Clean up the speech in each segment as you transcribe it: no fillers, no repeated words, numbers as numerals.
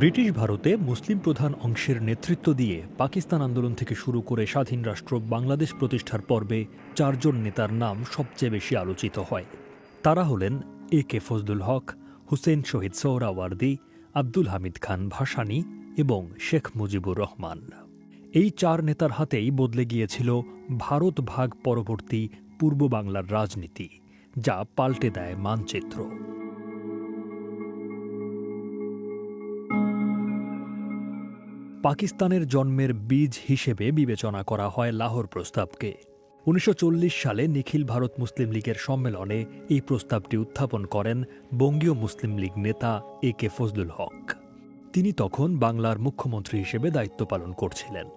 British ভারতে মুসলিম প্রধান অংশের নেতৃত্ব দিয়ে পাকিস্তান আন্দোলন থেকে শুরু করে স্বাধীন রাষ্ট্র বাংলাদেশ প্রতিষ্ঠার পর্বে চারজন নেতার নাম সবচেয়ে বেশি আলোচিত হয়। তারা হলেন এ.কে ফজলুল হক, হুসেন শহীদ সোহরাওয়ার্দী, আব্দুল হামিদ খান ভাসানী এবং শেখ মুজিবুর রহমান। এই চার নেতার হাতেই বদলে গিয়েছিল ভারত ভাগ পরবর্তী পূর্ব বাংলার রাজনীতি, যা পাল্টে দেয় মানচিত্র। পাকিস্তানের জন্মের বীজ হিসেবে বিবেচনা করা হয় লাহোর প্রস্তাবকে। ১৯৪০ সালে নিখিল ভারত মুসলিম লীগের সম্মেলনে এই প্রস্তাবটি উত্থাপন করেন বঙ্গীয় মুসলিম লীগ নেতা এ.কে ফজলুল হক। তিনি তখন বাংলার মুখ্যমন্ত্রী হিসেবে দায়িত্ব পালন করছিলেন।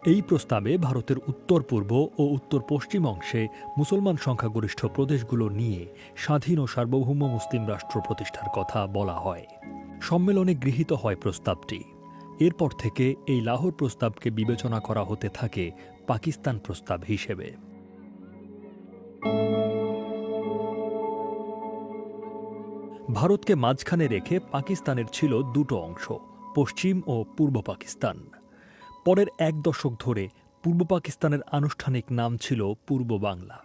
এই প্রস্তাবে ভারতের উত্তর পূর্ব ও উত্তর পশ্চিম অংশে মুসলমান সংখ্যাগরিষ্ঠ প্রদেশগুলো নিয়ে স্বাধীন ও সার্বভৌম মুসলিম রাষ্ট্র প্রতিষ্ঠার কথা বলা হয়। সম্মেলনে গৃহীত হয় প্রস্তাবটি। এরপর থেকে এই লাহোর প্রস্তাবকে বিবেচনা করা হতে থাকে পাকিস্তান প্রস্তাব হিসেবে। ভারতকে মাঝখানে রেখে পাকিস্তানের ছিল দুটো অংশ, পশ্চিম ও পূর্ব পাকিস্তান। পরের এক দশক ধরে পূর্ব পাকিস্তানের আনুষ্ঠানিক নাম ছিল পূর্ব বাংলা।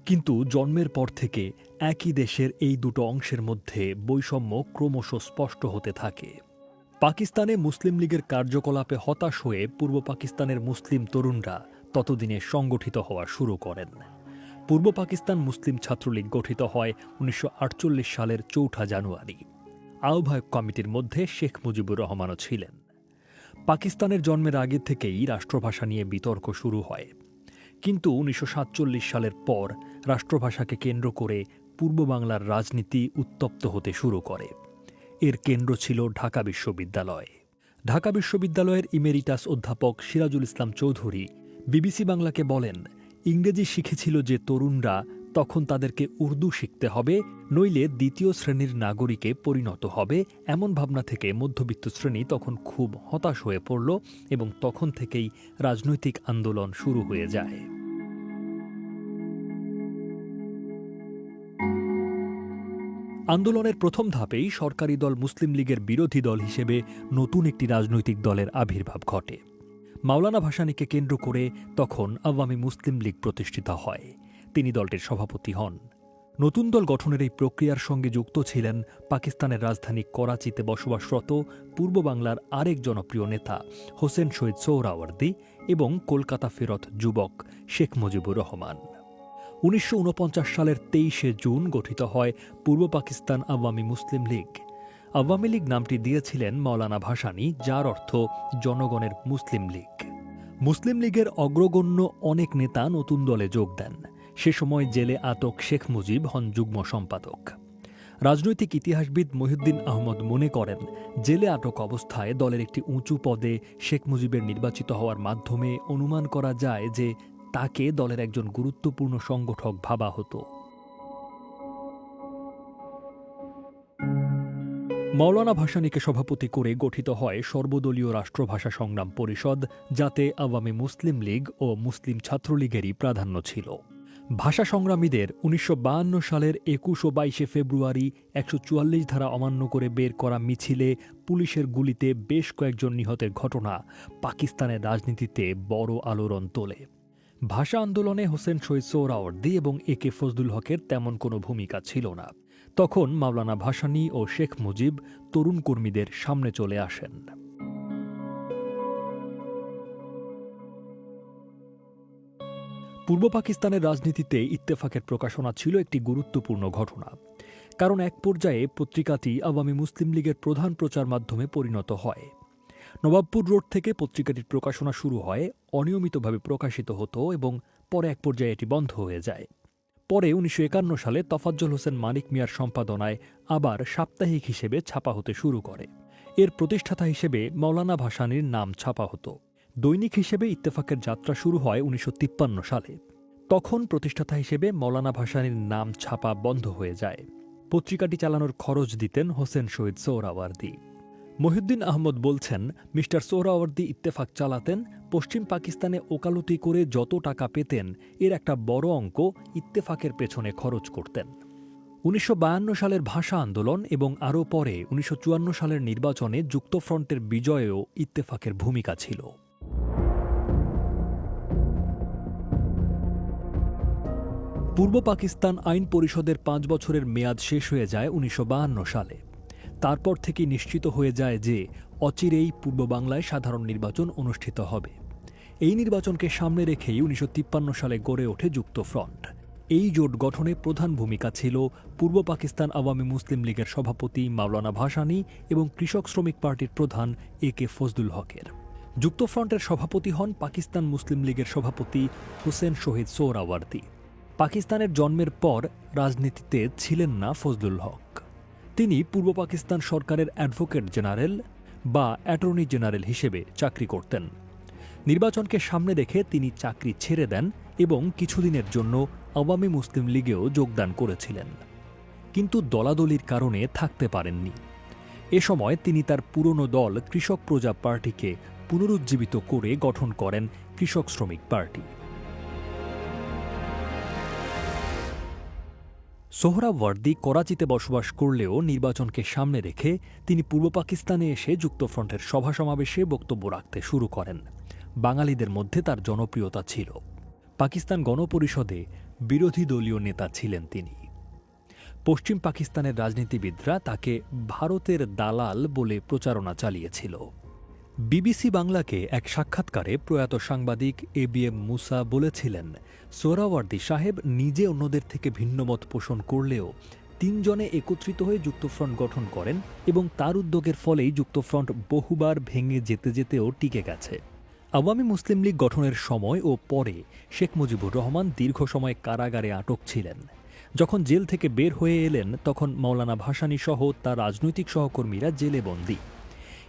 কিন্তু জন্মের পর থেকে একই দেশের এই দুটো অংশের মধ্যে বৈষম্য ক্রমশ স্পষ্ট হতে থাকে। পাকিস্তানে মুসলিম লীগের কার্যকলাপে হতাশ হয়ে পূর্ব পাকিস্তানের মুসলিম তরুণরা ততদিনে সংগঠিত হওয়া শুরু করেন। পূর্ব পাকিস্তান মুসলিম ছাত্রলীগ গঠিত হয় ১৯৪৮ সালের ৪ জানুয়ারি। আহ্বায়ক কমিটির মধ্যে শেখ মুজিবুর রহমানও ছিলেন। পাকিস্তানের জন্মের আগে থেকেই রাষ্ট্রভাষা নিয়ে বিতর্ক শুরু হয়। কিন্তু ১৯৪৭ সালের পর রাষ্ট্রভাষাকে কেন্দ্র করে পূর্ব বাংলার রাজনীতি উত্তপ্ত হতে শুরু করে। এর কেন্দ্র ছিল ঢাকা বিশ্ববিদ্যালয়। ঢাকা বিশ্ববিদ্যালয়ের ইমেরিটাস অধ্যাপক সিরাজুল ইসলাম চৌধুরী বিবিসি বাংলাকে বলেন, ইংরেজি শিখেছিল যে তরুণরা, তখন তাদেরকে উর্দু শিখতে হবে, নইলে দ্বিতীয় শ্রেণীর নাগরিকে পরিণত হবে। এমন ভাবনা থেকে মধ্যবিত্ত শ্রেণী তখন খুব হতাশ হয়ে পড়ল এবং তখন থেকেই রাজনৈতিক আন্দোলন শুরু হয়ে যায়। আন্দোলনের প্রথম ধাপেই সরকারি দল মুসলিম লীগের বিরোধী দল হিসেবে নতুন একটি রাজনৈতিক দলের আবির্ভাব ঘটে। মাওলানা ভাসানীকে কেন্দ্র করে তখন আওয়ামী মুসলিম লীগ প্রতিষ্ঠিত হয়। তিনি দলটির সভাপতি হন। নতুন দল গঠনের এই প্রক্রিয়ার সঙ্গে যুক্ত ছিলেন পাকিস্তানের রাজধানী করাচিতে বসবাসরত পূর্ব বাংলার আরেক জনপ্রিয় নেতা হোসেন শহীদ সোহরাওয়ার্দী এবং কলকাতা ফেরত যুবক শেখ মুজিবুর রহমান। ১৯৪৯ সালের ২৩ জুন গঠিত হয় পূর্ব পাকিস্তান আওয়ামী মুসলিম লীগ। আওয়ামী লীগ নামটি দিয়েছিলেন মাওলানা ভাসানী, যার অর্থ জনগণের মুসলিম লীগ। মুসলিম লীগের অগ্রগণ্য অনেক নেতা নতুন দলে যোগ দেন। সে সময় জেলে আটক শেখ মুজিব হন যুগ্ম সম্পাদক। রাজনৈতিক ইতিহাসবিদ মহিউদ্দিন আহমদ মনে করেন, জেলে আটক অবস্থায় দলের একটি উঁচু পদে শেখ মুজিবের নির্বাচিত হওয়ার মাধ্যমে অনুমান করা যায় যে তাকে দলের একজন গুরুত্বপূর্ণ সংগঠক ভাবা হতো। মাওলানা ভাসানীকে সভাপতি করে গঠিত হয় সর্বদলীয় রাষ্ট্রভাষা সংগ্রাম পরিষদ, যাতে আওয়ামী মুসলিম লীগ ও মুসলিম ছাত্রলীগেরই প্রাধান্য ছিল। ভাষা সংগ্রামীদের ১৯৫২ সালের ২১ ও ২২ ফেব্রুয়ারি ১৪৪ ধারা অমান্য করে বের করা মিছিলে পুলিশের গুলিতে বেশ কয়েকজন নিহতের ঘটনা পাকিস্তানের রাজনীতিতে বড় আলোড়ন তোলে। ভাষা আন্দোলনে হোসেন শহীদ সোহরাওয়ার্দী এবং এ.কে ফজলুল হকের তেমন কোনো ভূমিকা ছিল না। তখন মাওলানা ভাসানী ও শেখ মুজিব তরুণ কর্মীদের সামনে চলে আসেন। পূর্ব পাকিস্তানের রাজনীতিতে ইত্তেফাকের প্রকাশনা ছিল একটি গুরুত্বপূর্ণ ঘটনা, কারণ এক পর্যায়ে পত্রিকাটি আওয়ামী মুসলিম লীগের প্রধান প্রচার মাধ্যমে পরিণত হয়। নবাবপুর রোড থেকে পত্রিকাটির প্রকাশনা শুরু হয়, অনিয়মিতভাবে প্রকাশিত হতো এবং পরে এক পর্যায়ে এটি বন্ধ হয়ে যায়। পরে ১৯৫১ সালে তফাজ্জল হোসেন মানিক মিয়ার সম্পাদনায় আবার সাপ্তাহিক হিসেবে ছাপা হতে শুরু করে। এর প্রতিষ্ঠাতা হিসেবে মাওলানা ভাসানীর নাম ছাপা হতো। দৈনিক হিসেবে ইত্তেফাকের যাত্রা শুরু হয় ১৯৫৩ সালে। তখন প্রতিষ্ঠাতা হিসেবে মাওলানা ভাসানীর নাম ছাপা বন্ধ হয়ে যায়। পত্রিকাটি চালানোর খরচ দিতেন হোসেন শহীদ সোহরাওয়ার্দী। মহিউদ্দিন আহমদ বলছেন, মিস্টার সোহরাওয়ার্দী ইত্তেফাক চালাতেন, পশ্চিম পাকিস্তানে ওকালতি করে যত টাকা পেতেন এর একটা বড় অঙ্ক ইত্তেফাকের পেছনে খরচ করতেন। 1952 সালের ভাষা আন্দোলন এবং আরও পরে 1954 সালের নির্বাচনে যুক্তফ্রন্টের বিজয়েও ইত্তেফাকের ভূমিকা ছিল। পূর্ব পাকিস্তান আইন পরিষদের 5 বছরের মেয়াদ শেষ হয়ে যায় 1952 সালে। তারপর থেকে নিশ্চিত হয়ে যায় যে অচিরেই পূর্ব বাংলায় সাধারণ নির্বাচন অনুষ্ঠিত হবে। এই নির্বাচনকে সামনে রেখেই 1953 সালে গড়ে ওঠে যুক্তফ্রন্ট। এই জোট গঠনে প্রধান ভূমিকা ছিল পূর্ব পাকিস্তান আওয়ামী মুসলিম লীগের সভাপতি মাওলানা ভাসানী এবং কৃষক শ্রমিক পার্টির প্রধান একে ফজলুল হকের। যুক্তফ্রন্টের সভাপতি হন পাকিস্তান মুসলিম লীগের সভাপতি হোসেন শহীদ সোহরাওয়ার্দী। পাকিস্তানের জন্মের পর রাজনীতিতে ছিলেন না ফজলুল হক। তিনি পূর্ব পাকিস্তান সরকারের অ্যাডভোকেট জেনারেল বা অ্যাটর্নি জেনারেল হিসেবে চাকরি করতেন। নির্বাচনকে সামনে রেখে তিনি চাকরি ছেড়ে দেন এবং কিছুদিনের জন্য আওয়ামী মুসলিম লীগেও যোগদান করেছিলেন, কিন্তু দলাদলির কারণে থাকতে পারেননি। এ সময় তিনি তার পুরনো দল কৃষক প্রজা পার্টিকে পুনরুজ্জীবিত করে গঠন করেন কৃষক শ্রমিক পার্টি। সোহরাওয়ার্দী করাচিতে বসবাস করলেও নির্বাচনকে সামনে রেখে তিনি পূর্ব পাকিস্তানে এসে যুক্তফ্রন্টের সভা সমাবেশে বক্তব্য রাখতে শুরু করেন। বাঙালিদের মধ্যে তার জনপ্রিয়তা ছিল। পাকিস্তান গণপরিষদে বিরোধী দলীয় নেতা ছিলেন তিনি। পশ্চিম পাকিস্তানের রাজনীতিবিদরা তাকে ভারতের দালাল বলে প্রচারণা চালিয়েছিল। বিবিসি বাংলাকে এক সাক্ষাৎকারে প্রয়াত সাংবাদিক এবিএম মুসা বলেছিলেন, সোহরাওয়ার্দী সাহেব নিজে অন্যদের থেকে ভিন্নমত পোষণ করলেও 3 জনে একত্রিত হয়ে যুক্তফ্রন্ট গঠন করেন এবং তার উদ্যোগের ফলেই যুক্তফ্রন্ট বহুবার ভেঙে যেতে যেতেও টিকে গেছে। আওয়ামী মুসলিম লীগ গঠনের সময় ও পরে শেখ মুজিবুর রহমান দীর্ঘ সময় কারাগারে আটক ছিলেন। যখন জেল থেকে বের হয়ে এলেন তখন মাওলানা ভাসানী সহ তার রাজনৈতিক সহকর্মীরা জেলে বন্দী।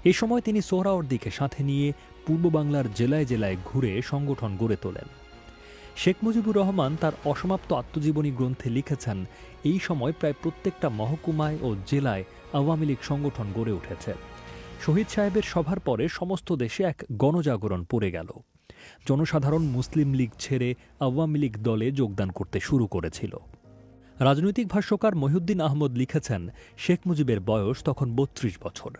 এ সময় তিনি সোহরাওয়ার্দীকে সাথে নিয়ে পূর্ব বাংলার জেলায় জেলায় ঘুরে সংগঠন গড়ে তোলেন। শেখ মুজিবুর রহমান তার অসমাপ্ত আত্মজীবনী গ্রন্থে লিখেছেন, এই সময় প্রায় প্রত্যেকটা মহকুমায় ও জেলায় আওয়ামী লীগ সংগঠন গড়ে উঠেছে। শহীদ সাহেবের সভার পরে সমস্ত দেশে এক গণজাগরণ পড়ে গেল। জনসাধারণ মুসলিম লীগ ছেড়ে আওয়ামী লীগ দলে যোগদান করতে শুরু করেছিল। রাজনৈতিক ভাষ্যকার মহিউদ্দিন আহমদ লিখেছেন, শেখ মুজিবের বয়স তখন 32 বছর।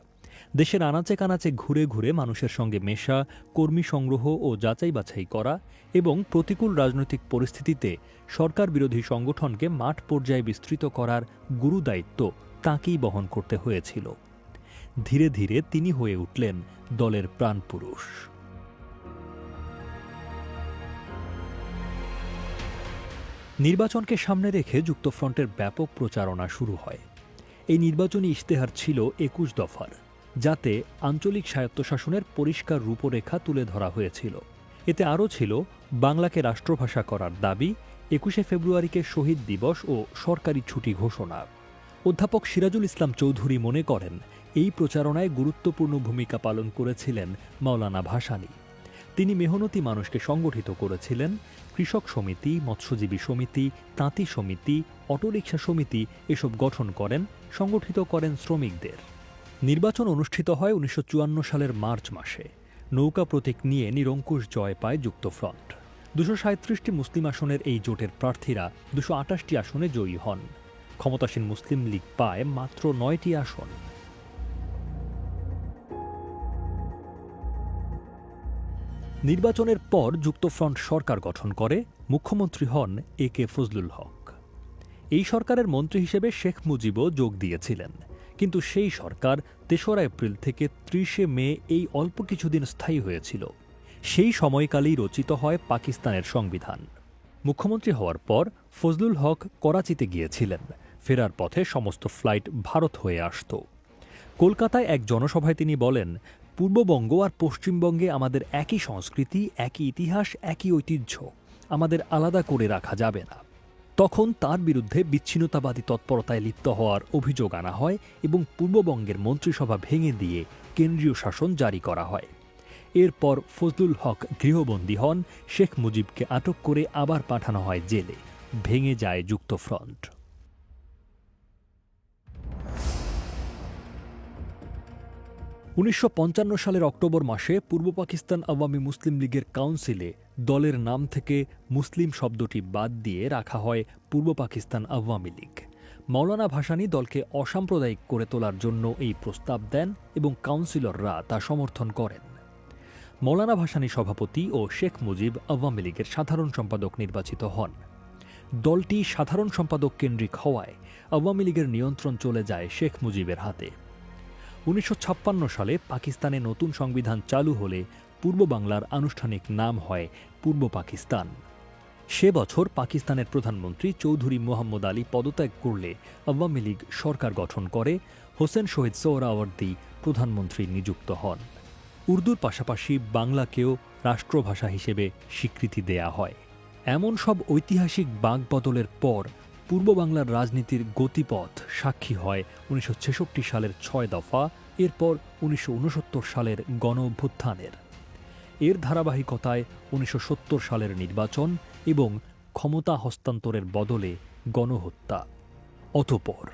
দেশের আনাচে কানাচে ঘুরে ঘুরে মানুষের সঙ্গে মেশা, কর্মী সংগ্রহ ও যাচাই বাছাই করা এবং প্রতিকূল রাজনৈতিক পরিস্থিতিতে সরকার বিরোধী সংগঠনকে মাঠ পর্যায়ে বিস্তৃত করার গুরু দায়িত্ব তাঁকেই বহন করতে হয়েছিল। ধীরে ধীরে তিনি হয়ে উঠলেন দলের প্রাণপুরুষ। নির্বাচনকে সামনে রেখে যুক্তফ্রন্টের ব্যাপক প্রচারণা শুরু হয়। এই নির্বাচনী ইশতেহার ছিল 21 দফার, যাতে আঞ্চলিক স্বায়ত্তশাসনের পরিষ্কার রূপরেখা তুলে ধরা হয়েছিল। এতে আরও ছিল বাংলাকে রাষ্ট্রভাষা করার দাবি, 21শে ফেব্রুয়ারিকে শহীদ দিবস ও সরকারি ছুটি ঘোষণা। অধ্যাপক সিরাজুল ইসলাম চৌধুরী মনে করেন, এই প্রচারণায় গুরুত্বপূর্ণ ভূমিকা পালন করেছিলেন মাওলানা ভাসানী। তিনি মেহনতি মানুষকে সংগঠিত করেছিলেন। কৃষক সমিতি, মৎস্যজীবী সমিতি, তাঁতি সমিতি, অটোরিকশা সমিতি এসব গঠন করেন, সংগঠিত করেন শ্রমিকদের। নির্বাচন অনুষ্ঠিত হয় 1954 সালের মার্চ মাসে। নৌকা প্রতীক নিয়ে নিরঙ্কুশ জয় পায় যুক্তফ্রন্ট। 237টি মুসলিম আসনের এই জোটের প্রার্থীরা 228টি আসনে জয়ী হন। ক্ষমতাসীন মুসলিম লীগ পায় মাত্র 9টি আসন। নির্বাচনের পর যুক্তফ্রন্ট সরকার গঠন করে। মুখ্যমন্ত্রী হন একে ফজলুল হক। এই সরকারের মন্ত্রী হিসেবে শেখ মুজিবও যোগ দিয়েছিলেন, কিন্তু সেই সরকার 3রা এপ্রিল থেকে 30শে মে এই অল্প কিছুদিন স্থায়ী হয়েছিল। সেই সময়কালেই রচিত হয় পাকিস্তানের সংবিধান। মুখ্যমন্ত্রী হওয়ার পর ফজলুল হক করাচিতে গিয়েছিলেন। ফেরার পথে সমস্ত ফ্লাইট ভারত হয়ে আসত। কলকাতায় এক জনসভায় তিনি বলেন, পূর্ববঙ্গ আর পশ্চিমবঙ্গে আমাদের একই সংস্কৃতি, একই ইতিহাস, একই ঐতিহ্য, আমাদের আলাদা করে রাখা যাবে না। তখন তার বিরুদ্ধে বিচ্ছিন্নতাবাদী তৎপরতায় লিপ্ত হওয়ার অভিযোগ আনা হয় এবং পূর্ববঙ্গের মন্ত্রিসভা ভেঙে দিয়ে কেন্দ্রীয় শাসন জারি করা হয়। এরপর ফজলুল হক গৃহবন্দী হন। শেখ মুজিবকে আটক করে আবার পাঠানো হয় জেলে। ভেঙে যায় যুক্তফ্রন্ট। 1955 সালের অক্টোবর মাসে পূর্ব পাকিস্তান আওয়ামী মুসলিম লীগের কাউন্সিলে দলের নাম থেকে মুসলিম শব্দটি বাদ দিয়ে রাখা হয় পূর্ব পাকিস্তান আওয়ামী লীগ। মৌলানা ভাসানী দলকে অসাম্প্রদায়িক করে তোলার জন্য এই প্রস্তাব দেন এবং কাউন্সিলররা তা সমর্থন করেন। মৌলানা ভাসানী সভাপতি ও শেখ মুজিব আওয়ামী লীগের সাধারণ সম্পাদক নির্বাচিত হন। দলটি সাধারণ সম্পাদক কেন্দ্রিক হওয়ায় আওয়ামী লীগের নিয়ন্ত্রণ চলে যায় শেখ মুজিবের হাতে। ১৯৫৬ সালে পাকিস্তানে নতুন সংবিধান চালু হলে পূর্ব বাংলার আনুষ্ঠানিক নাম হয় পূর্ব পাকিস্তান। সে বছর পাকিস্তানের প্রধানমন্ত্রী চৌধুরী মোহাম্মদ আলী পদত্যাগ করলে আওয়ামী লীগ সরকার গঠন করে। হোসেন শহীদ সোহরাওয়ার্দী প্রধানমন্ত্রী নিযুক্ত হন। উর্দুর পাশাপাশি বাংলাকেও রাষ্ট্রভাষা হিসেবে স্বীকৃতি দেয়া হয়। এমন সব ঐতিহাসিক বাঁকবদলের পর পূর্ব বাংলার রাজনীতির গতিপথ সাক্ষী হয় ১৯৬৬ সালের ৬ দফা, এরপর ১৯৬৯ সালের গণঅভ্যুত্থানের। এর ধারাবাহিকতায় ১৯৭০ সালের নির্বাচন এবং ক্ষমতা হস্তান্তরের বদলে গণহত্যা। অতঃপর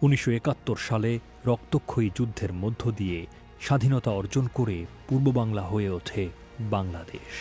১৯৭১ সালে রক্তক্ষয়ী যুদ্ধের মধ্য দিয়ে স্বাধীনতা অর্জন করে পূর্ব বাংলা হয়ে ওঠে বাংলাদেশ।